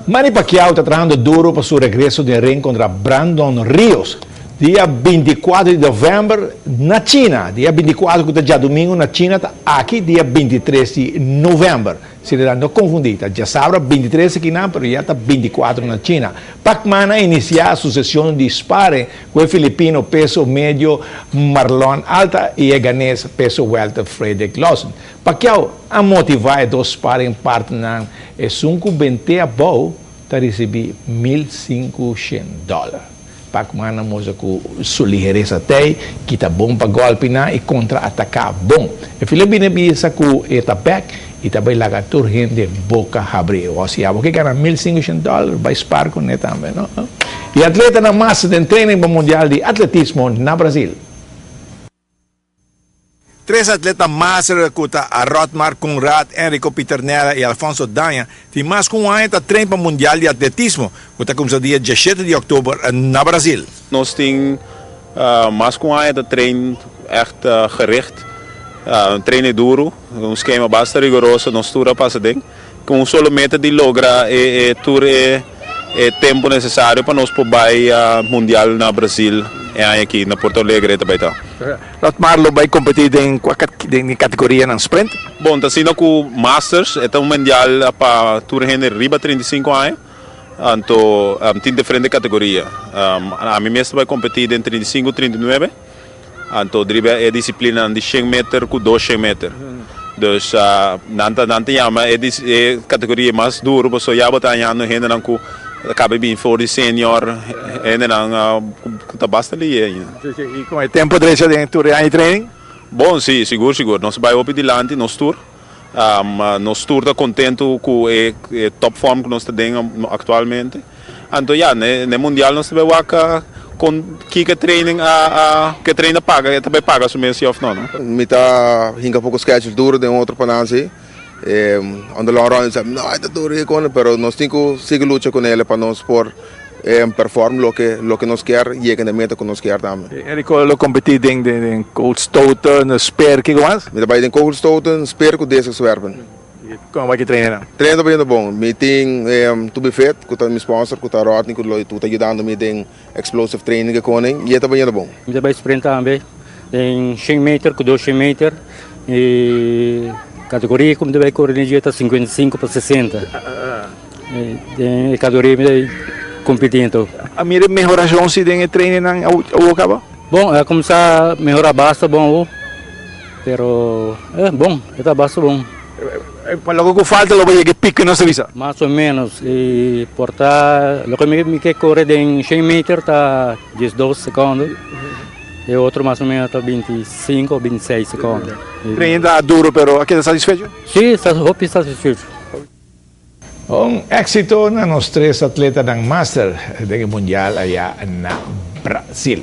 Manny Pacquiao está trabajando duro para su regreso de ring contra Brandon Rios. Dia 24 de novembro na China. Dia 24 que já domingo na China, aqui dia 23 de novembro. Se não confundir, já sabe 23 aqui não, mas já está 24 na China. Pacman iniciar a sucessão de sparring com o filipino peso médio Marlon Alta e o ganês peso welter Frederick Lawson. Pacquiao a motivar dos sparring partners e 5 a bom para receber $1.500. Pacman moza ko suliheresa tay kita bom pa golpe na e contra-atacar bom. E Filipina bisa ko back itabay lagatur hindi boca abre. O siya, okay ka na $1.500 by spar ko na também, no? E atleta na massa de training para mundial de atletismo na Brasil. 3 atletas master kuta a Rotmar Conrad, Enrico Piternella e Alfonso Danha, die mas com a trein para mundial de atletismo, kuta começa dia 17 de outubro na Brasil. Nós temos mas com a trein echt gericht, treino duro, esquema bastante rigoroso, nós tura passa ding, com um solo meta de logra e tempo necessário para nós poder mundial na Brasil e aqui na Porto Alegre também tá. Rotmar lo vai competir em categoria ng sprint? Bom, tá sendo com Masters, é um mundial para tour gente riba 35 anos. Então, tem diferentes categorias. A mim mesmo vai competir em 35 e 39. Então, é disciplina de 100 metros com 200 metros. Então, não chama é categoria mais dura, porque só já botar ano gente não com acaba bem for senior, ainda não tá basta ali. E com o tempo de tour e training? Bom, sim, seguro. Nós vai op dilante, nós tour. Nós tour está contente com a top form que nós temos atualmente. Então, já, no mundial nós vai com que training que treina paga, também paga se mesmo se não. Me tá hinga pouco schedule duro de outro panase. On the long run, não é duro pero nós temos que seguir luta com ele para nós por perform lo que nós quer e é que meta que nós quer também. Enrico lo competir em Cold Stoughton, Spear, que mais? Me trabalha em Cold Stoughton, Spear com desse swerven. Como vai que treina? Treina bem bom. Me tem to be fit, com o meu sponsor, com o Rodney, com o tá ajudando me tem explosive training com ele e é também bom. Me trabalha sprint também, em 100 metros com 200 metros e categoria como deve correr em dia está 55 para 60. E categoria me competindo. A minha melhoração se tem treino na o acaba? Bom, é começar a melhorar basta bom, pero é bom, está basta bom. Logo que falta lo vai que pique na serviço. Mais ou menos e portar, lo que me quer correr em 100 metros está 12 segundos. E outro mais ou menos está 25 ou 26 segundos. Treino duro, pero aqui está satisfeito? Sim, estou satisfeito. Éxito na nos 3 atletas ng Master de Mundial allá na Brasil.